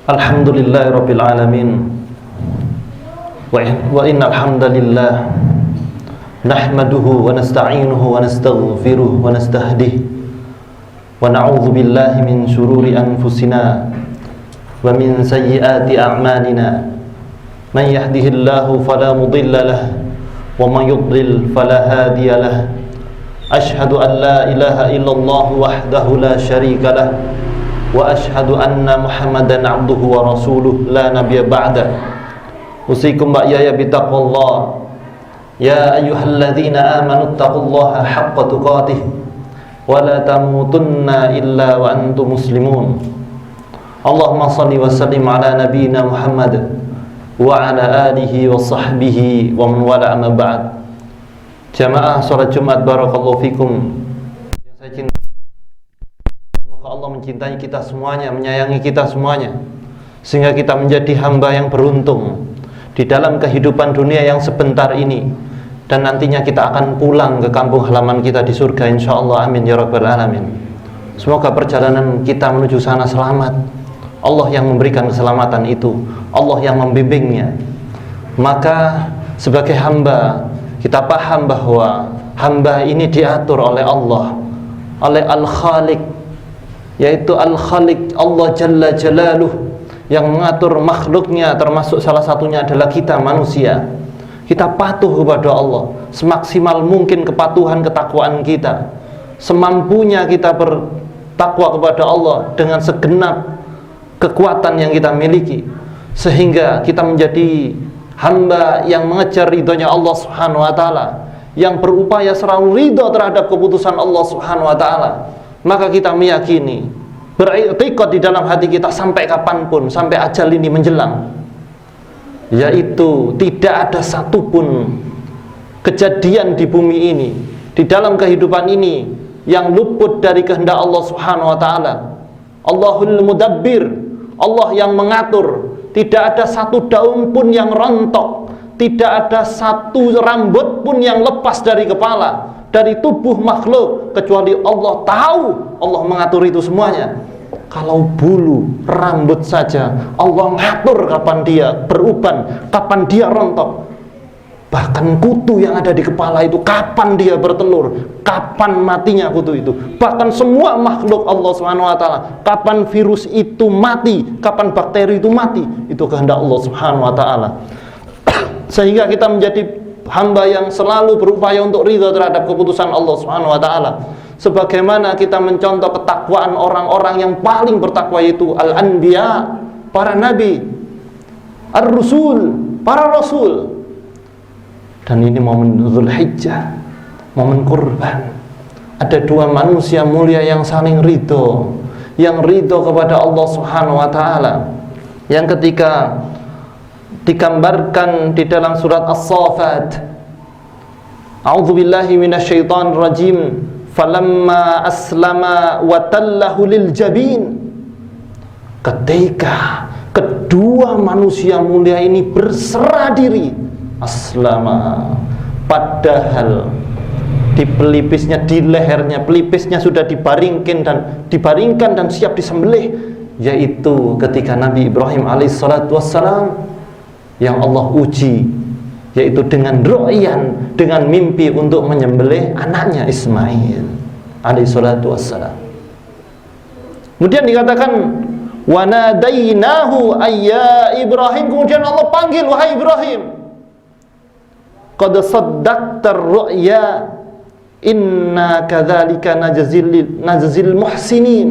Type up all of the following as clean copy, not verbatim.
Alhamdulillahirabbil alamin. Wa innal hamdalillah nahmaduhu wa nasta'inuhu wa nastaghfiruh wa nastahdihi wa na'udzu billahi min shururi anfusina wa min sayyiati a'malina. Man yahdihillahu fala mudilla lahu wa man yudlil fala hadiya lahu. Ashhadu an la ilaha illallah wahdahu la syarika lahu wa ashhadu anna Muhammadan abduhu wa rasuluh la nabiyya ba'da. Usikum ba'yaya bitaqwallah ya ayyuhalladzina amanu taqullaha haqqa tuqatih wa la tamutunna illa wa antum muslimun. Allahumma salli wa sallim ala nabiyyina Muhammad wa ala alihi wa sahbihi wa man wala amma ba'd. Jamaah salat Jumat barakallahu fikum yang saya cintai, Allah mencintai kita semuanya, menyayangi kita semuanya, sehingga kita menjadi hamba yang beruntung di dalam kehidupan dunia yang sebentar ini, dan nantinya kita akan pulang ke kampung halaman kita di surga insyaallah. Amin ya rabbal alamin. Semoga perjalanan kita menuju sana selamat. Allah yang memberikan keselamatan itu, Allah yang membimbingnya. Maka sebagai hamba, kita paham bahwa hamba ini diatur oleh Allah, oleh Al-Khaliq, yaitu Al-Khaliq Allah Jalla Jalaluh, yang mengatur makhluknya, termasuk salah satunya adalah kita manusia. Kita patuh kepada Allah semaksimal mungkin kepatuhan ketakwaan kita, semampunya kita bertakwa kepada Allah dengan segenap kekuatan yang kita miliki, sehingga kita menjadi hamba yang mengejar ridhonya Allah Subhanahu wa taala, yang berupaya selalu ridho terhadap keputusan Allah Subhanahu wa taala. Maka kita meyakini, beriktikad di dalam hati kita sampai kapanpun, sampai ajal ini menjelang, yaitu tidak ada satupun kejadian di bumi ini, di dalam kehidupan ini, yang luput dari kehendak Allah Subhanahu wa taala. Allahul Mudabbir, Allah yang mengatur. Tidak ada satu daun pun yang rontok, tidak ada satu rambut pun yang lepas dari kepala, dari tubuh makhluk, kecuali Allah tahu, Allah mengatur itu semuanya. Kalau bulu, rambut saja Allah ngatur kapan dia beruban, kapan dia rontok. Bahkan kutu yang ada di kepala itu, kapan dia bertelur, kapan matinya kutu itu. Bahkan semua makhluk Allah Subhanahu wa taala, kapan virus itu mati, kapan bakteri itu mati, itu kehendak Allah Subhanahu wa taala. Sehingga kita menjadi hamba yang selalu berupaya untuk ridha terhadap keputusan Allah Subhanahu wa taala. Sebagaimana kita mencontoh ketakwaan orang-orang yang paling bertakwa, yaitu al-anbiya, para nabi, ar-rusul, para rasul. Dan ini momen Dzulhijjah, momen kurban. Ada dua manusia mulia yang saling ridho, yang ridho kepada Allah Subhanahu wa taala, yang ketika digambarkan di dalam surat As-Saffat, a'udzubillahi minasyaitonir rajim, falamma aslama wa tallahu lil jabin. Ketika kedua manusia mulia ini berserah diri, aslama, padahal di pelipisnya, di lehernya, pelipisnya sudah dibaringkan dan siap disembelih, yaitu ketika Nabi Ibrahim alaihissalatu wassalam yang Allah uji, yaitu dengan ru'yan, dengan mimpi untuk menyembelih anaknya Ismail alaihissalatu wassalam. Kemudian dikatakan wa nadainahu ayya Ibrahim, kemudian Allah panggil, wahai Ibrahim, qad saddaqtar ru'ya inna kadzalika najzil muhsinin.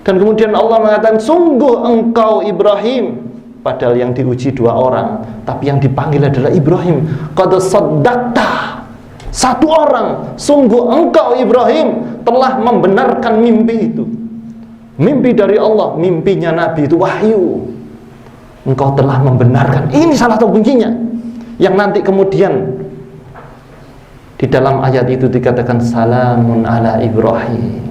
Dan kemudian Allah mengatakan, sungguh engkau Ibrahim, padahal yang diuji dua orang, tapi yang dipanggil adalah Ibrahim. Qad saddaqta, satu orang, sungguh engkau Ibrahim telah membenarkan mimpi itu, mimpi dari Allah, mimpinya Nabi itu wahyu. Engkau telah membenarkan. Ini salah satu kuncinya, yang nanti kemudian di dalam ayat itu dikatakan salamun ala Ibrahim,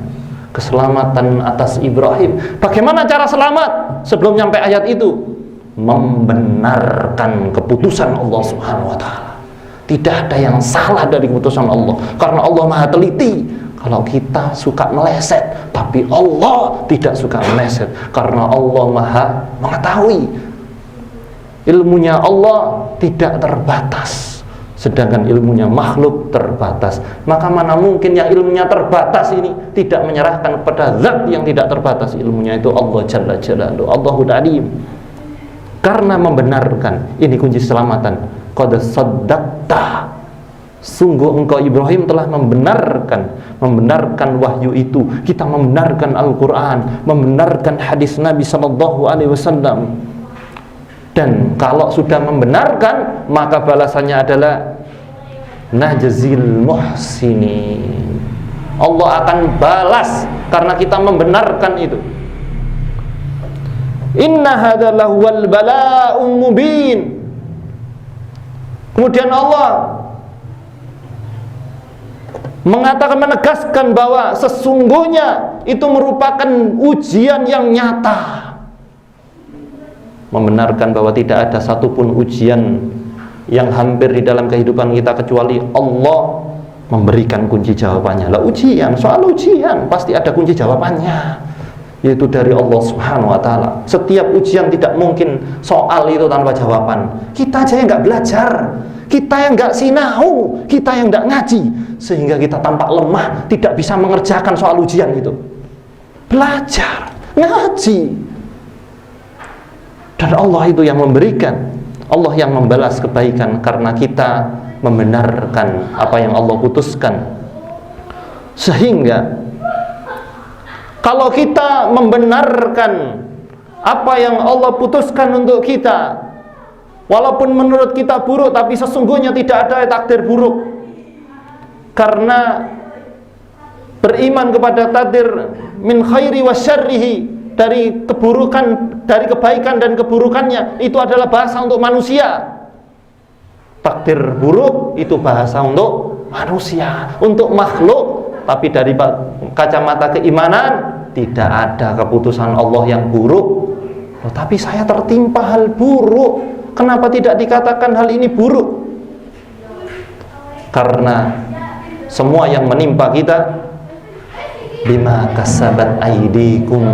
keselamatan atas Ibrahim. Bagaimana cara selamat? Sebelum nyampe ayat itu, membenarkan keputusan Allah Subhanahu wa taala. Tidak ada yang salah dari keputusan Allah, karena Allah Maha teliti. Kalau kita suka meleset, tapi Allah tidak suka meleset, karena Allah Maha mengetahui. Ilmunya Allah tidak terbatas, sedangkan ilmunya makhluk terbatas. Maka mana mungkin yang ilmunya terbatas ini tidak menyerahkan kepada zat yang tidak terbatas ilmunya, itu Allah Jalla Jalaluhu, Allahul Alim. Karena membenarkan, ini kunci keselamatan. Qad saddaqta, sungguh engkau Ibrahim telah membenarkan wahyu itu. Kita membenarkan Al-Quran, membenarkan hadis Nabi SAW. Dan kalau sudah membenarkan, maka balasannya adalah najzil muhsinin. Allah akan balas karena kita membenarkan itu. Inna hadza lahuwal bala'un mubin. Kemudian Allah mengatakan, menegaskan bahwa sesungguhnya itu merupakan ujian yang nyata. Membenarkan bahwa tidak ada satupun ujian yang hampir di dalam kehidupan kita kecuali Allah memberikan kunci jawabannya. Lah ujian, soal ujian pasti ada kunci jawabannya, yaitu dari Allah Subhanahu wa Ta'ala. Setiap ujian tidak mungkin soal itu tanpa jawaban. Kita aja yang nggak belajar, kita yang nggak sinau, kita yang nggak ngaji, sehingga kita tampak lemah, tidak bisa mengerjakan soal ujian itu. Belajar, ngaji, dan Allah itu yang memberikan, Allah yang membalas kebaikan karena kita membenarkan apa yang Allah putuskan. Sehingga kalau kita membenarkan apa yang Allah putuskan untuk kita, walaupun menurut kita buruk, tapi sesungguhnya tidak ada takdir buruk. Karena beriman kepada takdir min khairi wa syarrihi, dari keburukan, dari kebaikan dan keburukannya, itu adalah bahasa untuk manusia. Takdir buruk itu bahasa untuk manusia, untuk makhluk. Tapi dari kacamata keimanan, tidak ada keputusan Allah yang buruk. Oh, tapi saya tertimpa hal buruk, kenapa tidak dikatakan hal ini buruk? Karena semua yang menimpa kita bima kasabat aidikum,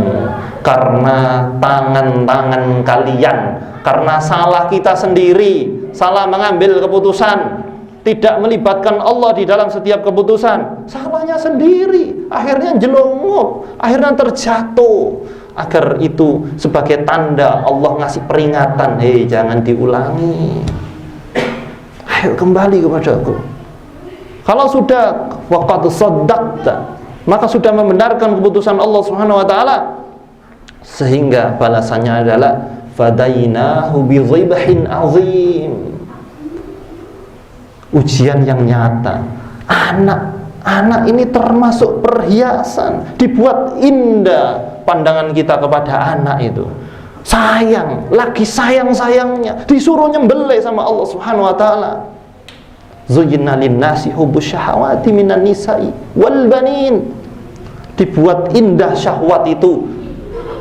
karena tangan-tangan kalian, karena salah kita sendiri, salah mengambil keputusan, tidak melibatkan Allah di dalam setiap keputusan, salahnya sendiri, akhirnya jelungup, akhirnya terjatuh. Agar itu sebagai tanda Allah ngasih peringatan, hei jangan diulangi, ayo kembali kepada aku. Kalau sudah waqad saddaqta, maka sudah membenarkan keputusan Allah Subhanahu wa Ta'ala, sehingga balasannya adalah fadainahu bi dhibhin azim, ujian yang nyata. Anak ini termasuk perhiasan, dibuat indah pandangan kita kepada anak itu. Sayang, lagi sayang-sayangnya, disuruh nyembelih sama Allah Subhanahu wa Ta'ala. Zuyyina lin-nasi hubbus syahawati minan nisa'i wal banin. Dibuat indah syahwat itu,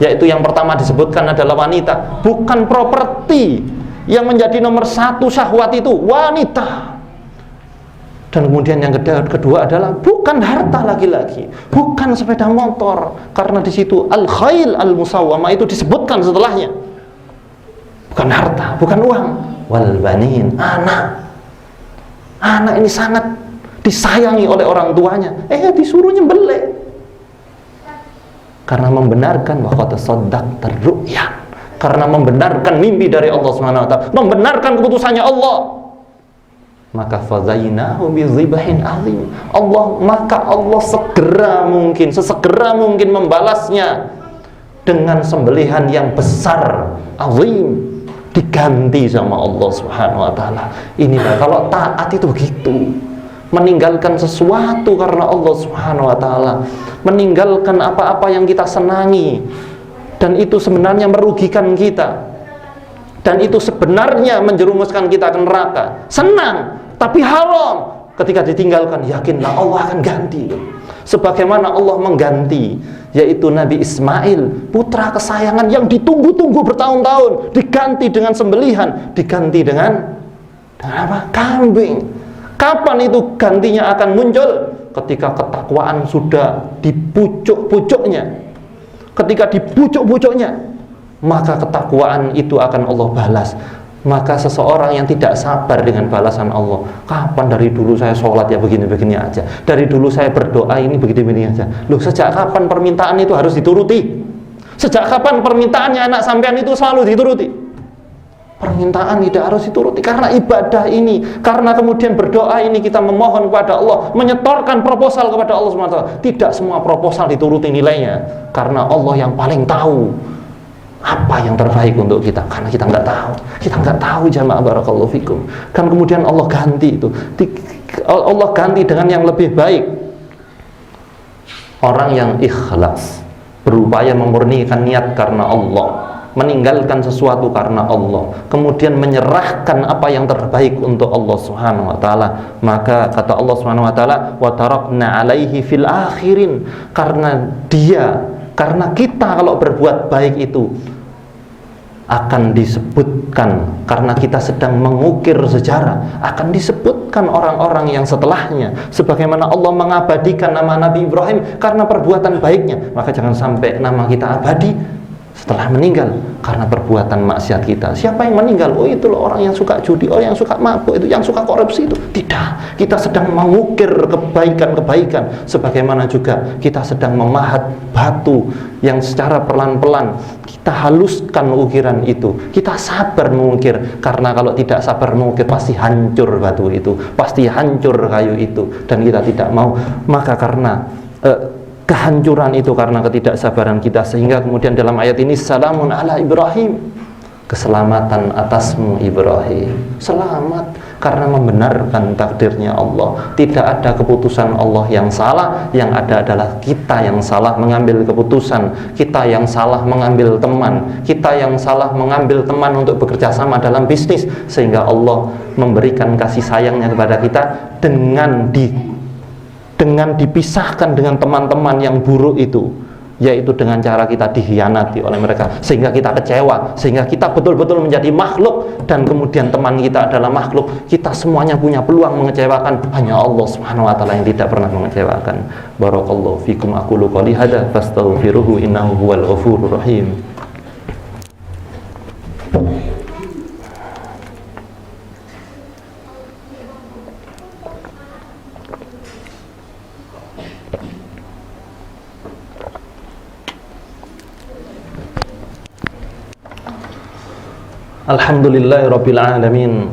yaitu yang pertama disebutkan adalah wanita, bukan properti. Yang menjadi nomor satu syahwat itu wanita. Dan kemudian yang kedua adalah bukan harta lagi-lagi, bukan sepeda motor, karena di situ al-khail al-musawwamah itu disebutkan setelahnya. Bukan harta, bukan uang, wal banin, anak. Anak ini sangat disayangi oleh orang tuanya, disuruh nyembelih. Karena membenarkan bahwa tasaddaq terru'yan, karena membenarkan mimpi dari Allah Subhanahu wa Ta'ala, membenarkan keputusannya Allah. Maka fazainahu bi dhibhin azim, maka Allah sesegera mungkin membalasnya dengan sembelihan yang besar, azim, diganti sama Allah Subhanahu wa Ta'ala. Inilah kalau taat itu begitu, meninggalkan sesuatu karena Allah Subhanahu wa Ta'ala, meninggalkan apa-apa yang kita senangi dan itu sebenarnya merugikan kita, dan itu sebenarnya menjerumuskan kita ke neraka. Senang tapi haram. Ketika ditinggalkan, yakinlah Allah akan ganti, sebagaimana Allah mengganti, yaitu Nabi Ismail, putra kesayangan yang ditunggu-tunggu bertahun-tahun, diganti dengan sembelihan, diganti dengan apa? Kambing. Kapan itu gantinya akan muncul? Ketika ketakwaan sudah di pucuk-pucuknya. Ketika di pucuk-pucuknya, maka ketakwaan itu akan Allah balas. Maka seseorang yang tidak sabar dengan balasan Allah, kapan dari dulu saya sholat ya begini-begini aja, dari dulu saya berdoa ini begini-begini aja. Loh, sejak kapan permintaan itu harus dituruti? Sejak kapan permintaannya anak sampean itu selalu dituruti? Permintaan tidak harus dituruti, karena ibadah ini, karena kemudian berdoa ini kita memohon kepada Allah, menyetorkan proposal kepada Allah SWT. Tidak semua proposal dituruti nilainya, karena Allah yang paling tahu apa yang terbaik untuk kita, karena kita nggak tahu jamaah barakallahu fikum. Kan kemudian Allah ganti itu, Allah ganti dengan yang lebih baik. Orang yang ikhlas, berupaya memurnikan niat karena Allah, meninggalkan sesuatu karena Allah, kemudian menyerahkan apa yang terbaik untuk Allah Subhanahu wa taala, maka kata Allah Subhanahu wa taala, wa tarakna alaihi fil akhirin, karena kita kalau berbuat baik itu akan disebutkan, karena kita sedang mengukir sejarah, akan disebutkan orang-orang yang setelahnya, sebagaimana Allah mengabadikan nama Nabi Ibrahim karena perbuatan baiknya. Maka jangan sampai nama kita abadi setelah meninggal karena perbuatan maksiat kita. Siapa yang meninggal? Oh, itu loh orang yang suka judi, oh yang suka mabuk, itu yang suka korupsi itu. Tidak, kita sedang mengukir kebaikan-kebaikan, sebagaimana juga kita sedang memahat batu yang secara pelan-pelan kita haluskan ukiran itu. Kita sabar mengukir, karena kalau tidak sabar mengukir pasti hancur batu itu, pasti hancur kayu itu, dan kita tidak mau. Maka karena kehancuran itu karena ketidaksabaran kita, sehingga kemudian dalam ayat ini salamun ala Ibrahim, keselamatan atasmu Ibrahim, selamat karena membenarkan takdirnya Allah. Tidak ada keputusan Allah yang salah, yang ada adalah kita yang salah mengambil keputusan, kita yang salah mengambil teman, kita yang salah mengambil teman untuk bekerja sama dalam bisnis, sehingga Allah memberikan kasih sayangnya kepada kita dengan dipisahkan dengan teman-teman yang buruk itu, yaitu dengan cara kita dikhianati oleh mereka, sehingga kita kecewa, sehingga kita betul-betul menjadi makhluk, dan kemudian teman kita adalah makhluk. Kita semuanya punya peluang mengecewakan, hanya Allah Subhanahu wa taala yang tidak pernah mengecewakan. Barakallahu fikum, aqulu qouli hadza fastaghfiruhu innahu huwal ghafurur rahim. Alhamdulillahi rabbil alamin,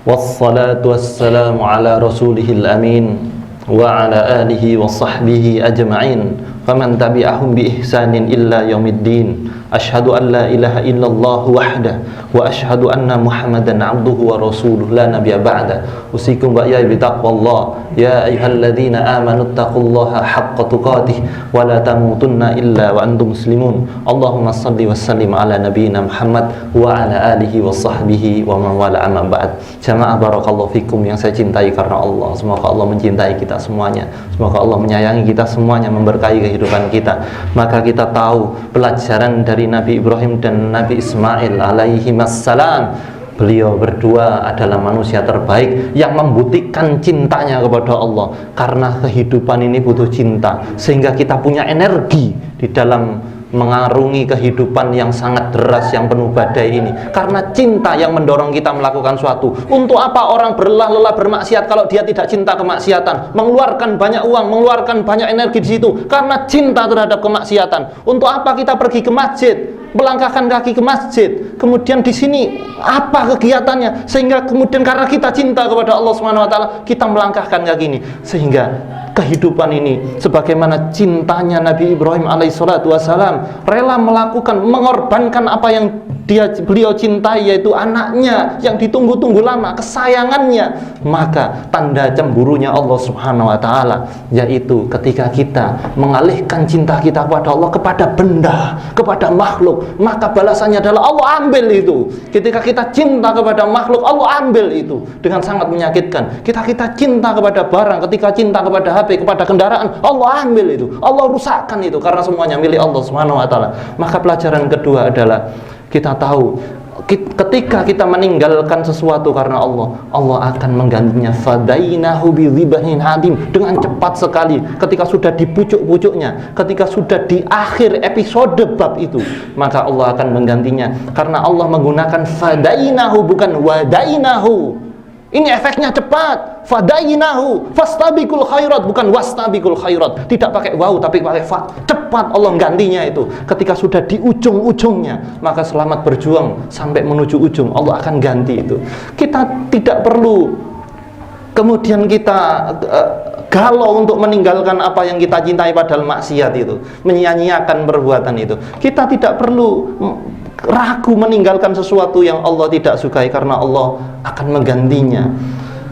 wassalatu wassalamu ala rasulihil amin, wa ala alihi wa sahbihi ajma'in, faman tabi'ahum bi ihsanin illa yaumiddin. Asyhadu an la ilaha illallah wahdah, wa asyhadu anna muhammadan abduhu wa rasuluh la nabiyya ba'da. Usikum wa iyaya bitaqwallah, ya ayyuhalladzina amanu taqullaha haqqa tuqatih wa la tamutunna illa wa antum muslimun. Allahumma shalli wa sallim ala nabiyyina Muhammad wa ala alihi wa sahbihi wa man wala, amma ba'd. Jamaah barakallahu fikum yang saya cintai karena Allah, semoga Allah mencintai kita semuanya, semoga Allah menyayangi kita semuanya, memberkahi kehidupan kita. Maka kita tahu pelajaran dari Nabi Ibrahim dan Nabi Ismail alaihimassalam, beliau berdua adalah manusia terbaik yang membuktikan cintanya kepada Allah. Karena kehidupan ini butuh cinta, sehingga kita punya energi di dalam mengarungi kehidupan yang sangat deras, yang penuh badai ini. Karena cinta yang mendorong kita melakukan suatu. Untuk apa orang berlelah-lelah bermaksiat kalau dia tidak cinta kemaksiatan? Mengeluarkan banyak uang, mengeluarkan banyak energi di situ karena cinta terhadap kemaksiatan. Untuk apa kita pergi ke masjid, melangkahkan kaki ke masjid, kemudian di sini apa kegiatannya? Sehingga kemudian karena kita cinta kepada Allah Subhanahu wa taala, kita melangkahkan kaki ini. Sehingga kehidupan ini sebagaimana cintanya Nabi Ibrahim alaihissalatu wassalam, rela melakukan, mengorbankan apa yang beliau cintai, yaitu anaknya yang ditunggu-tunggu lama, kesayangannya. Maka tanda cemburunya Allah Subhanahu wa taala, yaitu ketika kita mengalihkan cinta kita kepada Allah kepada benda, kepada makhluk, maka balasannya adalah Allah ambil itu. Ketika kita cinta kepada makhluk, Allah ambil itu dengan sangat menyakitkan. Kita cinta kepada barang, ketika cinta kepada HP, kepada kendaraan, Allah ambil itu, Allah rusakkan itu, karena semuanya milik Allah Subhanahu wa taala. Maka pelajaran kedua adalah kita tahu ketika kita meninggalkan sesuatu karena Allah, Allah akan menggantinya. Fadainahu bidzibahin hadim, dengan cepat sekali. Ketika sudah di pucuk-pucuknya, ketika sudah di akhir episode bab itu, maka Allah akan menggantinya. Karena Allah menggunakan fadainahu, bukan wadainahu. Ini efeknya cepat. Fadainahu fastabiqul khairat, bukan wastabiqul khairat. Tidak pakai waw tapi pakai fa. Cepat Allah gantinya itu. Ketika sudah di ujung-ujungnya, maka selamat berjuang sampai menuju ujung. Allah akan ganti itu. Kita tidak perlu kemudian kita galau untuk meninggalkan apa yang kita cintai padahal maksiat itu, menyia-nyiakan perbuatan itu. Kita tidak perlu ragu meninggalkan sesuatu yang Allah tidak sukai, karena Allah akan menggantinya.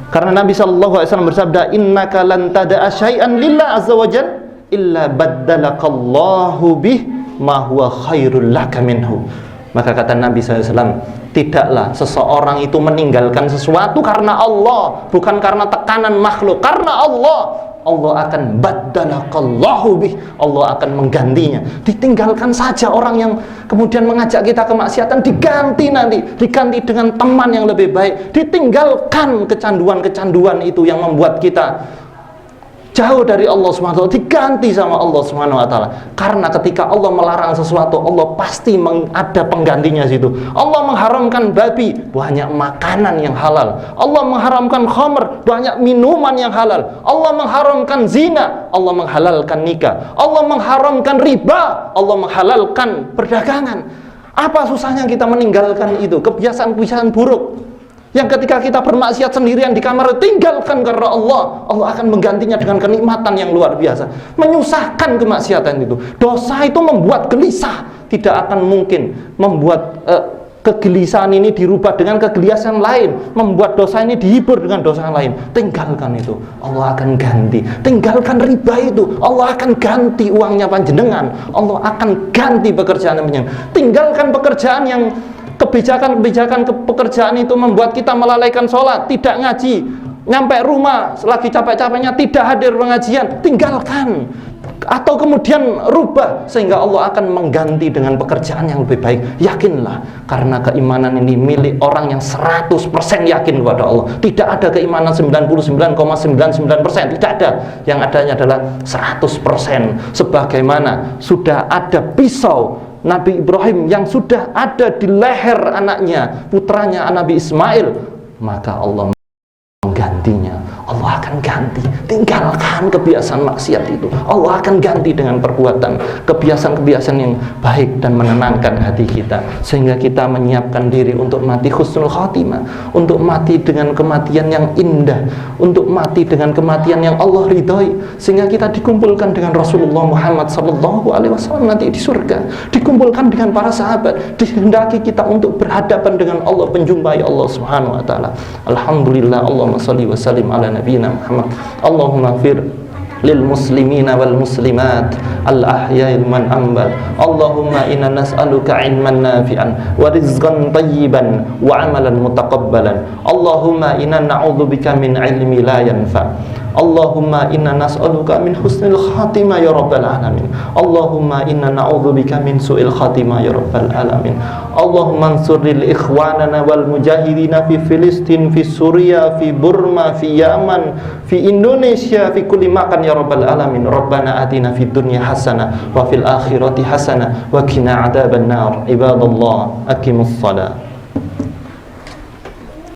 Karena Nabi SAW bersabda, innaka lan tada'a syai'an lillah azza wa jalla illa baddalakallahu bih ma huwa khairul laka minhu. Maka kata Nabi SAW, tidaklah seseorang itu meninggalkan sesuatu karena Allah, bukan karena tekanan makhluk, karena Allah. Allah akan baddalakallahu bih, Allah akan menggantinya. Ditinggalkan saja orang yang kemudian mengajak kita kemaksiatan, diganti nanti, diganti dengan teman yang lebih baik. Ditinggalkan kecanduan-kecanduan itu yang membuat kita jauh dari Allah SWT, diganti sama Allah SWT. Karena ketika Allah melarang sesuatu, Allah pasti ada penggantinya situ. Allah mengharamkan babi, banyak makanan yang halal. Allah mengharamkan khamr, banyak minuman yang halal. Allah mengharamkan zina, Allah menghalalkan nikah. Allah mengharamkan riba, Allah menghalalkan perdagangan. Apa susahnya kita meninggalkan itu, kebiasaan-kebiasaan buruk yang ketika kita bermaksiat sendirian di kamar, tinggalkan karena Allah. Allah akan menggantinya dengan kenikmatan yang luar biasa. Menyusahkan kemaksiatan itu. Dosa itu membuat gelisah. Tidak akan mungkin membuat kegelisahan ini dirubah dengan kegelisahan lain. Membuat dosa ini dihibur dengan dosa yang lain. Tinggalkan itu, Allah akan ganti. Tinggalkan riba itu, Allah akan ganti uangnya panjenengan. Allah akan ganti pekerjaan panjenengan. Tinggalkan pekerjaan yang kebijakan-kebijakan pekerjaan itu membuat kita melalaikan sholat, tidak ngaji, nyampe rumah lagi capek-capeknya tidak hadir pengajian, tinggalkan. Atau kemudian rubah, sehingga Allah akan mengganti dengan pekerjaan yang lebih baik. Yakinlah, karena keimanan ini milik orang yang 100% yakin kepada Allah. Tidak ada keimanan 99,99%, tidak ada. Yang adanya adalah 100%. Sebagaimana sudah ada pisau Nabi Ibrahim yang sudah ada di leher anaknya, putranya Nabi Ismail, maka Allah menggantinya. Allah akan ganti. Tinggalkan kebiasaan maksiat itu, Allah akan ganti dengan perbuatan kebiasaan-kebiasaan yang baik dan menenangkan hati kita, sehingga kita menyiapkan diri untuk mati husnul khatimah, untuk mati dengan kematian yang indah, untuk mati dengan kematian yang Allah ridhoi, sehingga kita dikumpulkan dengan Rasulullah Muhammad SAW nanti di surga, dikumpulkan dengan para sahabat, dihendaki kita untuk berhadapan dengan Allah, menjumpai Allah Subhanahu wa taala. Alhamdulillah, Allahumma shalli wa sallim ala nabiyina Muhammad. Allahumma fir lil muslimina wal muslimat al ahya'i man ambat. Allahumma inna nas'aluka ilman nafi'an wa rizqan tayyiban wa amalan mutaqabbalan. Allahumma inna na'udzubika min ilmi la yanfa'. Allahumma inna nas'aluka min husnil khatimah ya rabbal alamin. Allahumma inna na'udzubika min su'il khatimah ya rabbal alamin. Allahumma ansur lil ikhwanana wal mujahidina fi Filistin, fi Suriah, fi Burma, fi Yaman, fi Indonesia, fi kulli makan ya rabbal alamin. Rabbana atina fid dunya hasanah wa fil akhirati hasanah wa qina adzaban nar. Ibadallah, aqimus shalah.